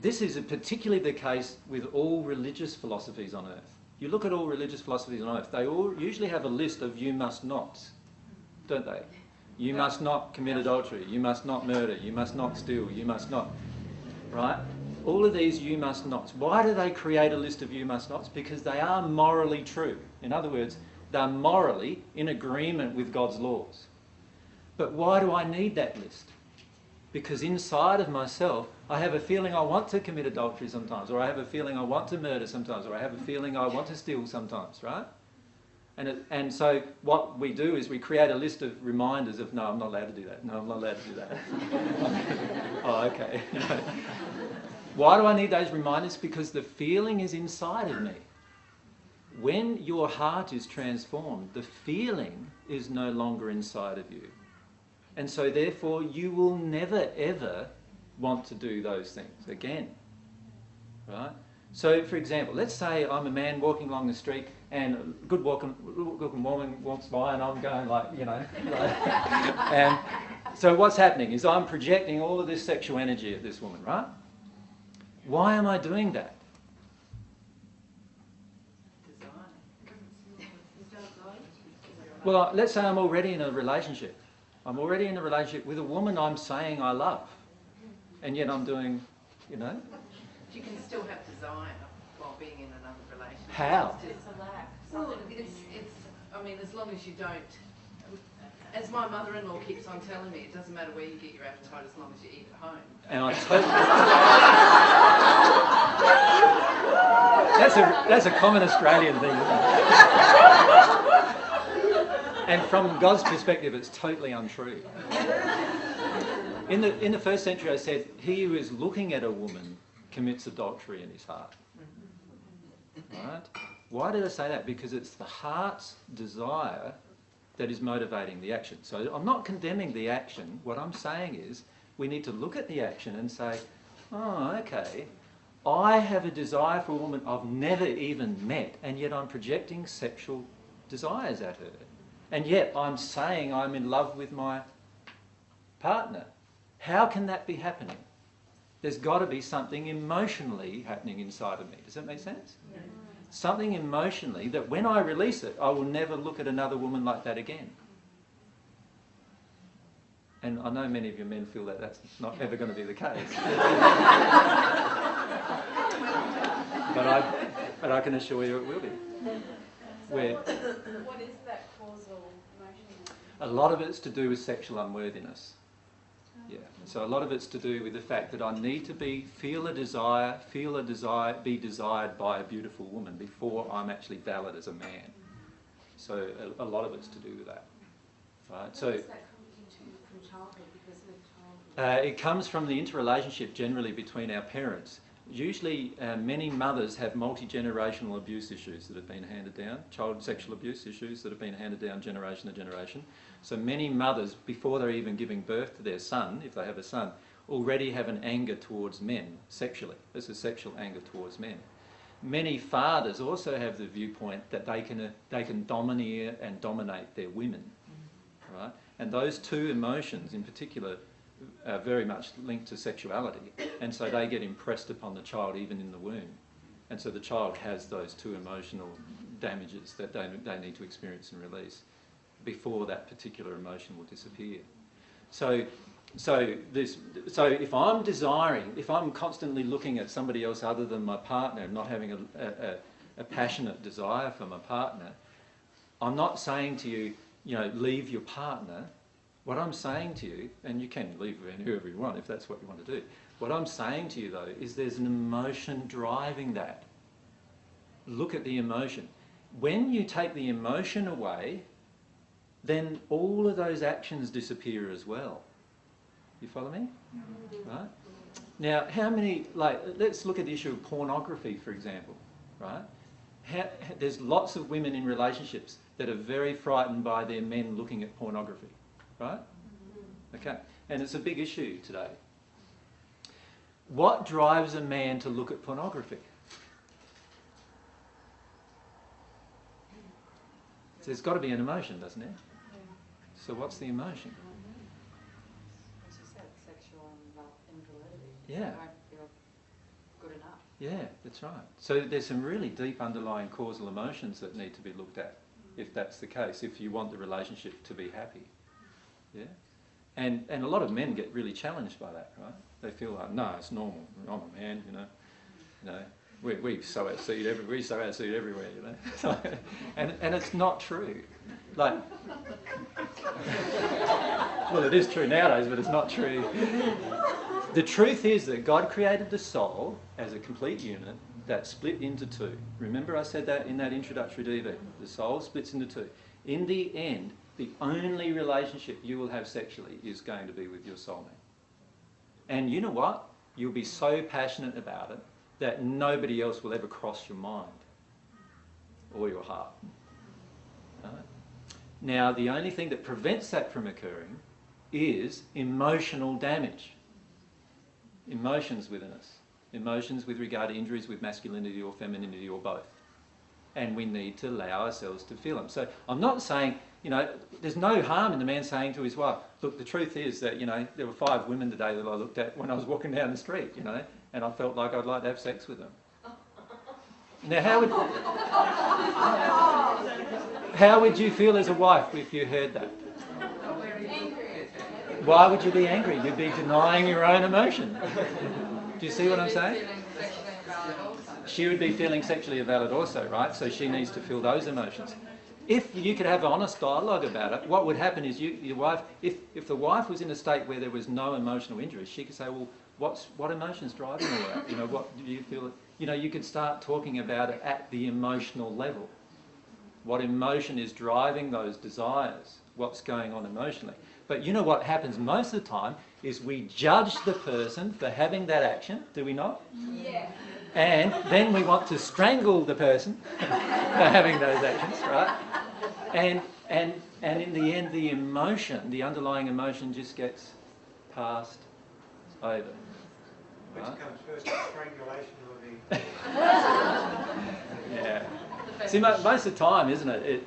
this is particularly the case with all religious philosophies on earth. You look at all religious philosophies on earth, they all usually have a list of you must nots, don't they? You must not commit adultery, you must not murder, you must not steal, you must not, right? All of these you must nots. Why do they create a list of you must nots? Because they are morally true. In other words, they're morally in agreement with God's laws. But why do I need that list? Because inside of myself, I have a feeling I want to commit adultery sometimes, or I have a feeling I want to murder sometimes, or I have a feeling I want to steal sometimes, right? And so what we do is we create a list of reminders of, no, I'm not allowed to do that. No, I'm not allowed to do that. Oh, okay. Why do I need those reminders? Because the feeling is inside of me. When your heart is transformed, the feeling is no longer inside of you. And so therefore you will never ever want to do those things again. Right? So for example, let's say I'm a man walking along the street and a good looking woman walks by and I'm going like, you know. And so what's happening is I'm projecting all of this sexual energy at this woman, right? Why am I doing that? Well, let's say I'm already in a relationship. I'm already in a relationship with a woman I'm saying I love. And yet I'm doing, you know. You can still have desire while being in another relationship. How? It's a lack. Well, I mean, as long as you don't, as my mother-in-law keeps on telling me, it doesn't matter where you get your appetite as long as you eat at home. And I totally... that's a common Australian thing, isn't it? And from God's perspective, it's totally untrue. In the first century, I said, he who is looking at a woman commits adultery in his heart. Right? Why did I say that? Because it's the heart's desire that is motivating the action. So I'm not condemning the action. What I'm saying is we need to look at the action and say, oh, okay, I have a desire for a woman I've never even met, and yet I'm projecting sexual desires at her. And yet I'm saying I'm in love with my partner. How can that be happening? There's got to be something emotionally happening inside of me. Does that make sense? Yeah. Something emotionally that when I release it, I will never look at another woman like that again. And I know many of you men feel that that's not ever going to be the case. but I can assure you it will be. So what is that causal emotion? A lot of it's to do with sexual unworthiness. Yeah. So a lot of it's to do with the fact that I need to feel a desire, be desired by a beautiful woman before I'm actually valid as a man. So a lot of it's to do with that. Right. So. Where does that come from childhood? Because of childhood? It comes from the interrelationship generally between our parents. Usually many mothers have multi-generational abuse issues that have been handed down, child sexual abuse issues that have been handed down generation to generation. So many mothers, before they're even giving birth to their son, if they have a son, already have an anger towards men sexually. There's a sexual anger towards men. Many fathers also have the viewpoint that they can domineer and dominate their women, right? And those two emotions in particular are very much linked to sexuality, and so they get impressed upon the child even in the womb, and so the child has those two emotional damages that they need to experience and release before that particular emotion will disappear. So if I'm desiring, if I'm constantly looking at somebody else other than my partner and not having a passionate desire for my partner, I'm not saying to you, you know, leave your partner. What I'm saying to you, and you can leave whoever you want if that's what you want to do, what I'm saying to you though is there's an emotion driving that. Look at the emotion. When you take the emotion away, then all of those actions disappear as well. You follow me? Right? Now, how many, let's look at the issue of pornography, for example, right? There's lots of women in relationships that are very frightened by their men looking at pornography. Right? Okay. And it's a big issue today. What drives a man to look at pornography? So there's got to be an emotion, doesn't it? So what's the emotion? As you said, sexual invalidity. Yeah. I feel Yeah, that's right. So there's some really deep underlying causal emotions that need to be looked at, if that's the case, if you want the relationship to be happy. Yeah? And a lot of men get really challenged by that, right? They feel like, no, it's normal. I'm a man, you know. We sow our seed everywhere, you know. So, and it's not true. Like, well, it is true nowadays, but it's not true. The truth is that God created the soul as a complete unit that split into two. Remember I said that in that introductory DV. The soul splits into two. In the end, the only relationship you will have sexually is going to be with your soulmate. And you know what? You'll be so passionate about it that nobody else will ever cross your mind or your heart. Right? Now, the only thing that prevents that from occurring is emotional damage. Emotions within us. Emotions with regard to injuries with masculinity or femininity or both. And we need to allow ourselves to feel them. So I'm not saying, there's no harm in the man saying to his wife, look, the truth is that, there were 5 women today that I looked at when I was walking down the street, and I felt like I'd like to have sex with them. Now, how would you feel as a wife if you heard that? Why would you be angry? You'd be denying your own emotion. Do you see what I'm saying? She would be feeling sexually invalid also, right? So she needs to feel those emotions. If you could have honest dialogue about it, what would happen is your wife, if the wife was in a state where there was no emotional injury, she could say, well, what emotion's driving all that? What do you feel? You could start talking about it at the emotional level. What emotion is driving those desires? What's going on emotionally? But you know what happens most of the time is we judge the person for having that action, do we not? Yeah. And then we want to strangle the person for having those actions, right? And in the end, the emotion, the underlying emotion just gets passed over. Which Right? comes first, the strangulation or the... Yeah. See, most of the time, isn't it?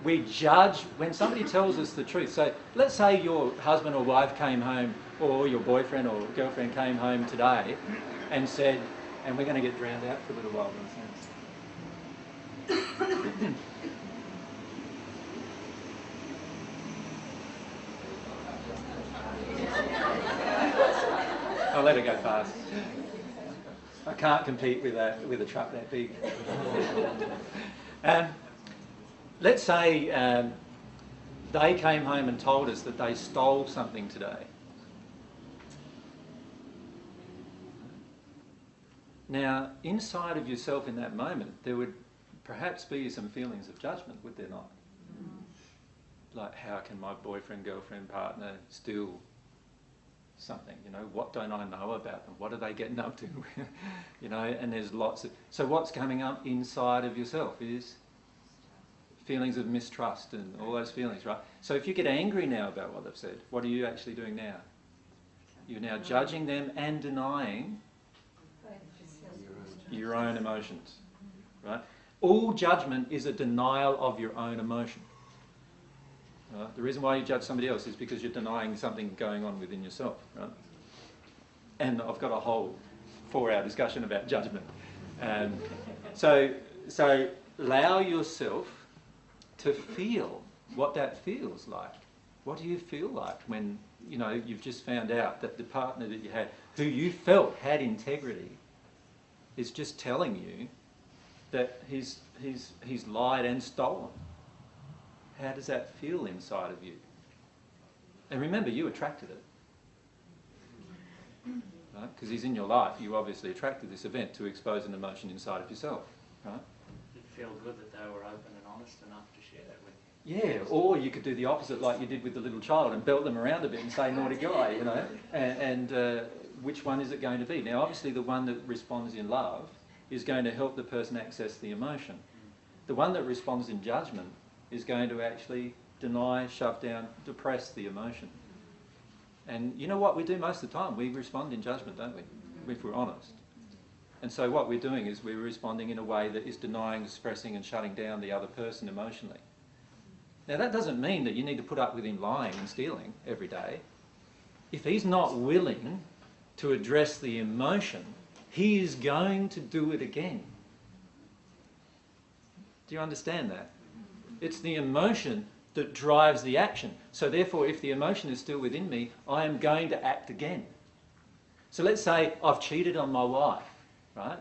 We judge when somebody tells us the truth. So let's say your husband or wife came home, or your boyfriend or girlfriend came home today and said, and we're going to get drowned out for a little while. I'll let it go fast. I can't compete with a truck that big. Let's say they came home and told us that they stole something today. Now, inside of yourself in that moment, there would perhaps be some feelings of judgment, would there not? Like, how can my boyfriend, girlfriend, partner steal something? What don't I know about them? What are they getting up to? And there's lots of... So what's coming up inside of yourself is feelings of mistrust and all those feelings, right? So if you get angry now about what they've said, what are you actually doing now? You're now judging them and denying your own emotions, right? All judgment is a denial of your own emotion. Right? The reason why you judge somebody else is because you're denying something going on within yourself, right? And I've got a whole 4-hour discussion about judgment. So allow yourself to feel what that feels like. What do you feel like when you've just found out that the partner that you had, who you felt had integrity, is just telling you that he's lied and stolen? How does that feel inside of you? And remember, you attracted it. Right? Because he's in your life, you obviously attracted this event to expose an emotion inside of yourself. Right? It feel good that they were open and honest enough to share that with you. Yeah, or you could do the opposite like you did with the little child and belt them around a bit and say, naughty guy, and which one is it going to be? Now, obviously the one that responds in love is going to help the person access the emotion. The one that responds in judgment is going to actually deny, shove down, depress the emotion. And you know what we do most of the time? We respond in judgment, don't we? If we're honest. And so what we're doing is we're responding in a way that is denying, suppressing and shutting down the other person emotionally. Now that doesn't mean that you need to put up with him lying and stealing every day. If he's not willing to address the emotion, he is going to do it again. Do you understand that? It's the emotion that drives the action. So therefore, if the emotion is still within me, I am going to act again. So let's say I've cheated on my wife, right?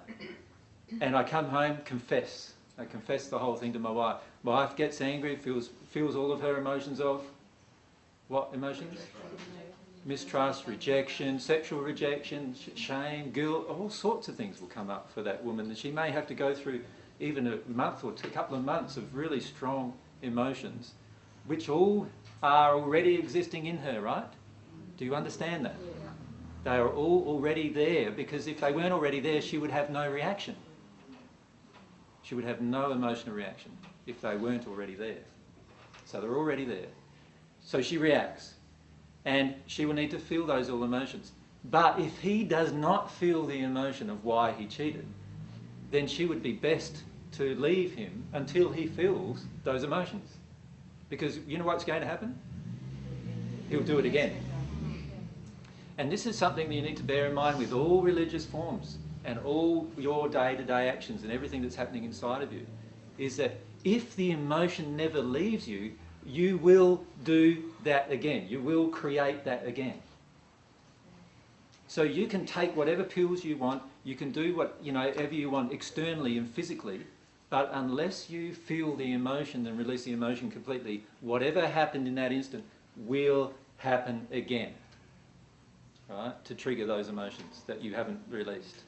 And I come home, confess. I confess the whole thing to my wife. My wife gets angry, feels all of her emotions of what emotions? Mistrust, rejection, sexual rejection, shame, guilt, all sorts of things will come up for that woman. And she may have to go through even a month or a couple of months of really strong emotions, which all are already existing in her, right? Do you understand that? They are all already there, because if they weren't already there, she would have no reaction. She would have no emotional reaction if they weren't already there. So they're already there. So she reacts, and she will need to feel those all emotions. But if he does not feel the emotion of why he cheated, then she would be best to leave him until he feels those emotions. Because you know what's going to happen? He'll do it again. And this is something that you need to bear in mind with all religious forms and all your day-to-day actions and everything that's happening inside of you, is that if the emotion never leaves you, you will do that again. You will create that again. So you can take whatever pills you want, you can do whatever you want externally and physically, but unless you feel the emotion and release the emotion completely, whatever happened in that instant will happen again, right? To trigger those emotions that you haven't released.